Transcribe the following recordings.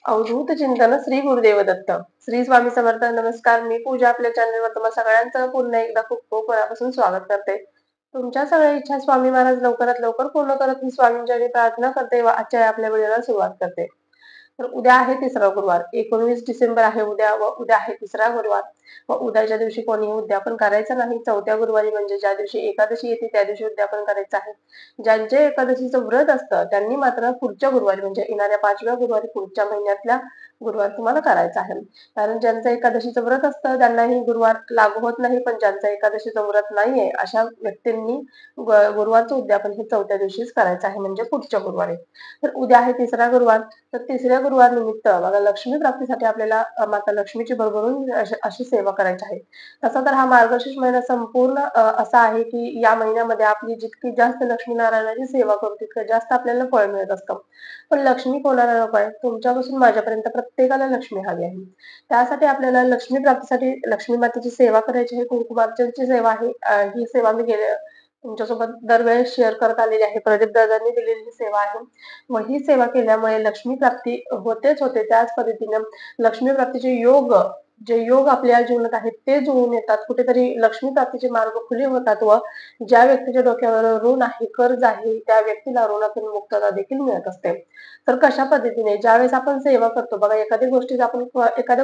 अवधूत चिंतन श्री गुरुदेव दत्त. श्री स्वामी समर्थ. नमस्कार. मी पूजा आपल्या चॅनलवर तुम्हा सगळ्यांचं पुन्हा एकदा खूप खूप मनापासून स्वागत करते. तुमच्या सगळ्या इच्छा स्वामी महाराज लवकरात लवकर पूर्ण करत मी स्वामींच्या प्रार्थना करते व आजच्या आपल्या व्हिडिओला सुरुवात करते. तर उद्या आहे तिसरा गुरुवार. 19 डिसेंबर आहे उद्या व उद्या आहे तिसरा गुरुवार. व उद्याच्या दिवशी कोणीही उद्यापन करायचं नाही. चौथ्या गुरुवारी म्हणजे ज्या दिवशी एकादशी येते त्या दिवशी उद्यापन करायचं आहे. ज्यांचे एकादशीचं व्रत असतं त्यांनी मात्र पुढच्या गुरुवारी म्हणजे येणाऱ्या 5व्या गुरुवारी पुढच्या महिन्यातल्या गुरुवार तुम्हाला करायचा आहे. कारण ज्यांचं एकादशीचं व्रत असतं त्यांनाही गुरुवार लागू होत नाही, पण ज्यांचं एकादशीचं व्रत नाहीये अशा व्यक्तींनी गुरुवारचं उद्यापन हे चौथ्या दिवशीच करायचं आहे म्हणजे पुढच्या गुरुवारी. तर उद्या आहे तिसरा गुरुवार. तर तिसऱ्या गुरुवार निमित्त बघा लक्ष्मी प्राप्तीसाठी आपल्याला माता लक्ष्मीची भरभरून अशी सेवा करायची आहे. तसा तर हा मार्गशीर्ष महिना संपूर्ण असा आहे की या महिन्यामध्ये आपली जितकी जास्त लक्ष्मीनारायणाची सेवा करू तितकं जास्त आपल्याला फळ मिळत असतं. पण लक्ष्मी कोणाला नको आहे? तुमच्यापासून माझ्यापर्यंत प्रत्येकाला लक्ष्मी हवी आहे. त्यासाठी आपल्याला लक्ष्मी प्राप्तीसाठी लक्ष्मी मातेची सेवा करायची आहे. कुंकुमार्चनची सेवा आहे. ही सेवा मी तुमच्यासोबत दरवेळेस शेअर करत आलेली आहे. प्रदीप दादांनी दिलेली सेवा आहे व ही सेवा केल्यामुळे लक्ष्मी प्राप्ती होतेच होते. त्याच पद्धतीने लक्ष्मी प्राप्तीचे जे योग आपल्या जीवनात आहेत ते जुळून येतात. कुठेतरी लक्ष्मी प्राप्तीचे मार्ग खुले होतात व ज्या व्यक्तीच्या डोक्यावर ऋण आहे, कर्ज आहे, त्या व्यक्तीला ऋणातून मुक्तता देखील मिळत असते. तर कशा पद्धतीने ज्यावेळेस आपण सेवा करतो बघा, एखाद्या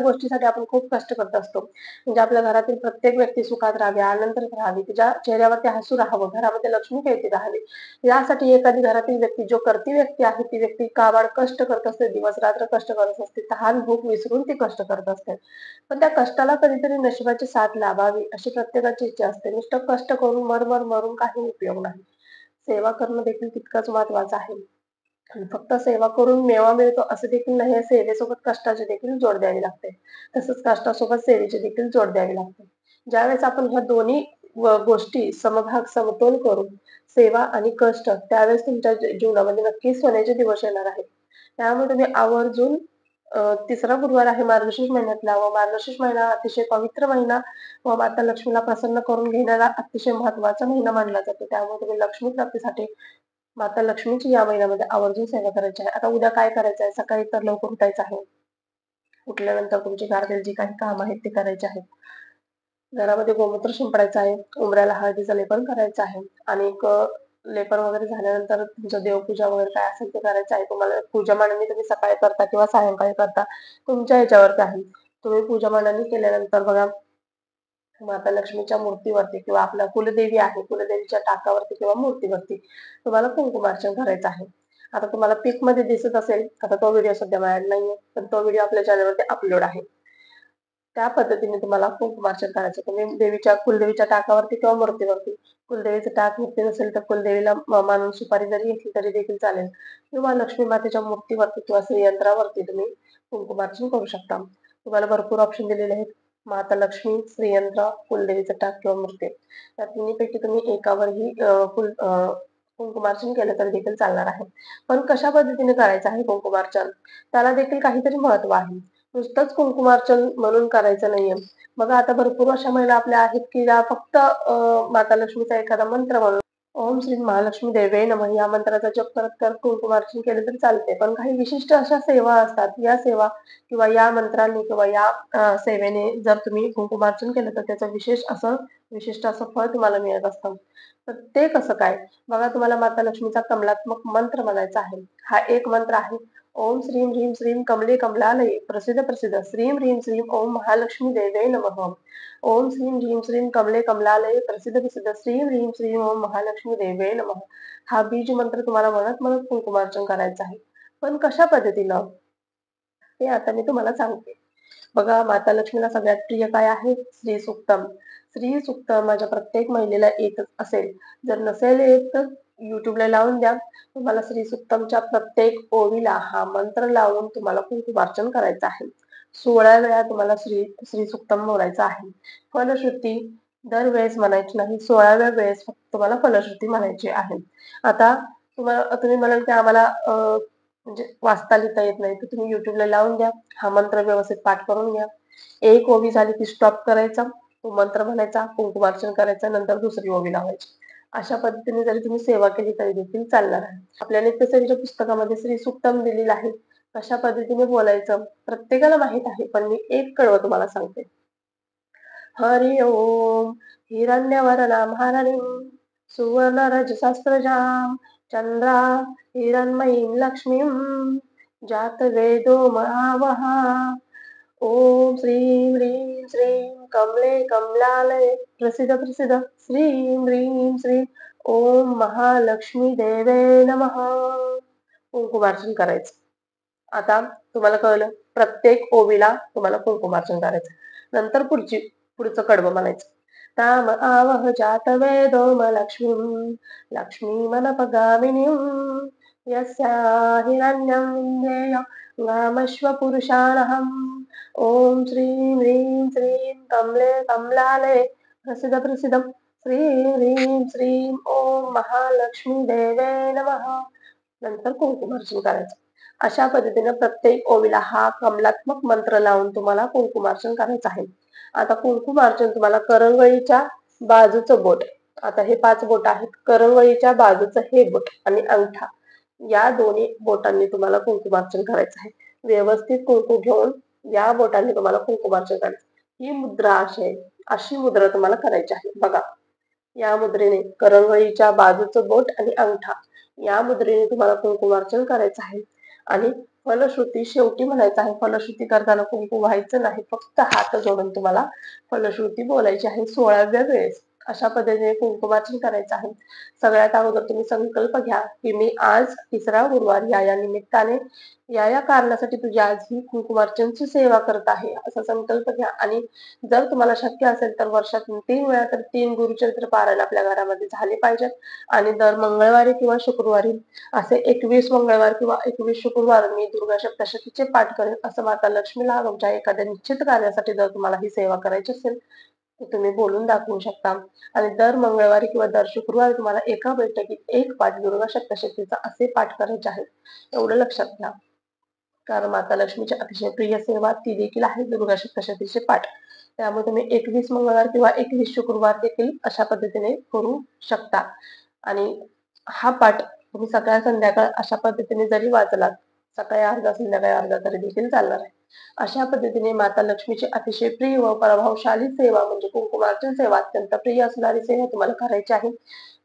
गोष्टीसाठी आपण खूप कष्ट करत असतो. म्हणजे आपल्या घरातील प्रत्येक व्यक्ती सुखात राहावी, आनंदात राहावी, तिच्या चेहऱ्यावरती हसू राहावं, घरामध्ये लक्ष्मी खेळती राहावी. यासाठी एखादी घरातील व्यक्ती जो करती व्यक्ती आहे ती व्यक्ती काबाड कष्ट करत असते, दिवस रात्र कष्ट करत असते, तहान भूक विसरून ती कष्ट करत असते. पण त्या कष्टाला कधीतरी नशिबाची साथ लाभावी अशी प्रत्येकाची इच्छा असते. नुसतं कष्ट करून मरून काही उपयोग नाही. सेवा करणं देखील तितकंच महत्वाचं आहे. आणि फक्त सेवा करून मेवा मिळतो असं देखील नाही. सेवेसोबत कष्टाची देखील जोड द्यावी लागते. तसंच कष्टासोबत सेवेची देखील जोड द्यावी लागते. ज्यावेळेस आपण ह्या दोन्ही गोष्टी समभाग समतोल करू, सेवा आणि कष्ट, त्यावेळेस तुमच्या जीवनामध्ये नक्कीच सोन्याचे दिवस येणार आहेत. त्यामुळे तुम्ही आवर्जून तिसरा गुरुवार आहे मार्गशीर्ष महिन्यातला व मार्गशीर्ष महिना अतिशय पवित्र महिना व माता लक्ष्मीला प्रसन्न करून घेणारा अतिशय महत्वाचा महिना मानला जातो. त्यामुळे तुम्ही लक्ष्मी प्राप्तीसाठी माता लक्ष्मीची या महिन्यामध्ये आवर्जून सेवा करायची आहे. आता उद्या काय करायचं आहे? सकाळी तर लवकर उठायचं आहे. उठल्यानंतर तुमची घरातील जी काही काम आहेत ते करायचे आहेत. घरामध्ये गोमूत्र शिंपडायचं आहे. उंबऱ्याला हळदीचं लेपन करायचं आहे. आणि लेपन वगैरे झाल्यानंतर तुमचं देवपूजा वगैरे काय असेल ते करायचं आहे. तुम्हाला पूजा मांडणी तुम्ही सकाळी करता किंवा सायंकाळी करता, तुमच्या ह्याच्यावरती आहे. तुम्ही पूजा मांडणी केल्यानंतर बघा माता लक्ष्मीच्या मूर्तीवरती किंवा आपल्या कुलदेवी आहे, कुलदेवीच्या टाकावरती किंवा मूर्तीवरती तुम्हाला कुंकुमार्चन करायचं आहे. आता तुम्हाला पिक मध्ये दिसत असेल, आता तो व्हिडिओ सध्या माझ्याकडे नाहीये, पण तो व्हिडिओ आपल्या चॅनलवरती अपलोड आहे. त्या पद्धतीने तुम्हाला कुंकुमार्चन करायचं. तुम्ही कुलदेवीच्या टाकावरती किंवा मूर्तीवरती, कुलदेवीचं टाक मूर्ती नसेल तर कुलदेवीला मानून सुपारी जरी घेतली तरी देखील चालेल, किंवा लक्ष्मी मातेच्या मूर्तीवरती किंवा श्रीयंत्रावरती तुम्ही कुंकुमार्चन करू शकता. तुम्हाला भरपूर ऑप्शन दिलेले आहेत. माता लक्ष्मी, श्रीयंत्र, कुलदेवीचं टाक किंवा मूर्ती, या तिन्हीपैकी तुम्ही एकावरही कुंकुमार्चन केलं तरी देखील चालणार आहे. पण कशा पद्धतीने करायचं आहे कुंकुमार्चन, त्याला देखील काहीतरी महत्व आहे. नुसतंच कुंकुमार्चन म्हणून करायचं नाहीये. बघा आता भरपूर अशा महिला आपल्या आहेत की ज्या फक्त माता लक्ष्मीचा एखादा मंत्र म्हणून ओम श्री महालक्ष्मी देवे नमः या मंत्राचा जप करत करत कुंकुमार्चन केलं तर चालते. पण काही विशिष्ट अशा सेवा असतात. या सेवा किंवा या मंत्रांनी किंवा या सेवेने जर तुम्ही कुंकुमार्चन केलं तर त्याचं विशिष्ट असं फळ तुम्हाला मिळत असतं. तर ते कसं काय? बघा, तुम्हाला माता लक्ष्मीचा कमलात्मक मंत्र म्हणायचा आहे. हा एक मंत्र आहे. ओम श्रीम ह्रीम श्रीम कमले कमलालये प्रसिद्ध प्रसिद्ध श्रीम ह्रीम श्रीम ओम महालक्ष्मी देवे नमः. ओम श्रीम ह्रीम श्रीम कमले कमलालये प्रसिद्ध प्रसिद्ध श्रीम ह्रीम श्रीम ओम महालक्ष्मी देवे नमः. हा बीज मंत्र तुम्हाला म्हणत म्हणत कुंकुमार्चन करायचं आहे. पण कशा पद्धतीनं ते आता मी तुम्हाला सांगते. बघा, माता लक्ष्मीला सगळ्यात प्रिय काय आहे? श्री सूक्तम. श्री सूक्त माझ्या प्रत्येक महिलेला येतच असेल. जर नसेल येत तर युट्यूबला लावून द्या. तुम्हाला श्री सूक्तमच्या प्रत्येक ओळीला हा मंत्र लावून तुम्हाला कुंकुमार्चन करायचं आहे. 16 वेळा तुम्हाला श्री श्री सूक्तम बोलायचं आहे. फलश्रुती दरवेळेस म्हणायची नाही. 16व्या वेळेस फक्त तुम्हाला फलश्रुती म्हणायची आहे. आता तुम्ही म्हणाल की आम्हाला म्हणजे वाचता लिहिता येत नाही, तर तुम्ही युट्यूबला लावून द्या. हा मंत्र व्यवस्थित पाठ करून घ्या. एक ओवी झाली की स्टॉप करायचा, तो मंत्र म्हणायचा, कुंकुमार्चन करायचं, नंतर दुसरी ओवी लावायची. अशा पद्धतीने जरी तुम्ही सेवा केली तरी देखील चालणार आहे. आपल्या नित्यसेवेच्या पुस्तकामध्ये श्री सूक्तम दिलेलं आहे. कशा पद्धतीने बोलायचं प्रत्येकाला माहित आहे, पण मी एक कडवं तुम्हाला सांगते. हरि ओम हिरण्यवर्णां हरणीं सुवर्णरजसस्रजां चंद्रा हिरण्मयीं लक्ष्मीं जातवेदो महावः. ओम श्रीं ह्रीं श्रीं कमले कमलालये प्रसिद्ध प्रसिद्ध श्रीं ह्रीं श्रीं ओम महालक्ष्मी देवे नमः. कुंकुमार्चन करायचं. आता तुम्हाला कळलं, प्रत्येक ओवीला तुम्हाला कुंकुमार्चन करायचं. नंतर पुढचं कडवं म्हणायचं. ताम आवह जात वेदोम लक्ष्मीं लक्ष्मीमनपगामिनीं यस्या हिरण्यं विन्देय गामश्वपुरुषाणहम्. ओम श्रीं ह्रीं श्रीं कमले कमलालये प्रसिद्ध प्रसिद्धं श्रीं ह्रीं श्रीं ओम महालक्ष्मी देवे नमः. नंतर कुंकुमार्चन करायचं. अशा पद्धतीने प्रत्येक ओवीला हा कमलात्मक मंत्र लावून तुम्हाला कुंकुमार्चन करायचं आहे. आता कुंकुमार्चन तुम्हाला करंगळीच्या बाजूचं बोट, आता हे 5 बोट आहेत. करंगळीच्या बाजूचं हे बोट आणि अंगठा, या दोन्ही बोटांनी तुम्हाला कुंकुमार्चन करायचं आहे. व्यवस्थित कुंकू घेऊन या बोटांनी तुम्हाला कुंकुमार्चन करायचं. ही मुद्रा अशी मुद्रा तुम्हाला करायची आहे. बघा, या मुद्रेने करंगळीच्या बाजूचं बोट आणि अंगठा या मुद्रेने तुम्हाला कुंकुमार्चन करायचं आहे. आणि फलश्रुती शेवटी म्हणायचं आहे. फलश्रुती करताना कुंकू व्हायचं नाही, फक्त हात जोडून तुम्हाला फलश्रुती बोलायची आहे 16व्या वेळेस. अशा पद्धतीने कुंकुमार्चन करायचं आहे. सगळ्यात अगोदर तुम्ही संकल्प घ्या की मी आज 3रा गुरुवार या निमित्ताने या कारणासाठी तुझी आज ही कुंकुमार्चनची सेवा करत आहे, असा संकल्प घ्या. आणि जर तुम्हाला शक्य असेल तर वर्षातून 3 वेळा तर 3 गुरुचरित्र पारायण आपल्या घरामध्ये झाले पाहिजेत. आणि दर मंगळवारी किंवा शुक्रवारी असे 21 मंगळवार किंवा 21 शुक्रवार मी दुर्गा सप्तशतीचे पाठ करेन, असं माता लक्ष्मीला तुमच्या एखाद्या निश्चित कार्यासाठी जर तुम्हाला ही सेवा करायची असेल तर तुम्ही बोलून दाखवू शकता. आणि दर मंगळवारी किंवा दर शुक्रवारी तुम्हाला एका बैठकीत 1 पाठ दुर्गा सप्तशतीचा असे पाठ करायचे आहेत. एवढं लक्षात घ्या. कारण माता लक्ष्मीची अतिशय प्रिय सेवा ती देखील आहे दुर्गा सप्तशतीचे पाठ. त्यामुळे तुम्ही 21 मंगळवार किंवा 21 शुक्रवार देखील अशा पद्धतीने करू शकता. आणि हा पाठ तुम्ही सकाळ संध्याकाळ अशा पद्धतीने जरी वाचलात, सकाळी अर्धा संध्याकाळी अर्धा तरी देखील चालणार आहे. अशा पद्धतीने माता लक्ष्मीची अतिशय प्रिय व प्रभावशाली सेवा म्हणजे कुंकुमार्चन सेवा, अत्यंत प्रिय असणारी सेवा तुम्हाला करायची आहे.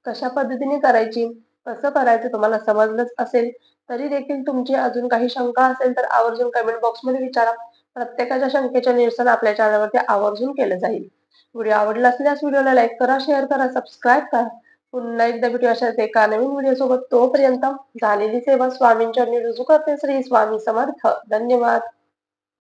कशा पद्धतीने करायची, कसं करायचं तुम्हाला समजलंच असेल. तरी देखील तुमची अजून काही शंका असेल तर आवर्जून कमेंट बॉक्समध्ये विचारा. प्रत्येकाच्या शंकेचे निरसन आपल्या चॅनलवरती आवर्जून केलं जाईल. व्हिडिओ आवडला असल्यास व्हिडिओला लाईक करा, शेअर करा, सबस्क्राईब करा. पुन्हा एकदा भेटू अशाच एका नवीन व्हिडिओ सोबत. तोपर्यंत झालेली सेवा स्वामींच्या रुजू करते. श्री स्वामी समर्थ. धन्यवाद.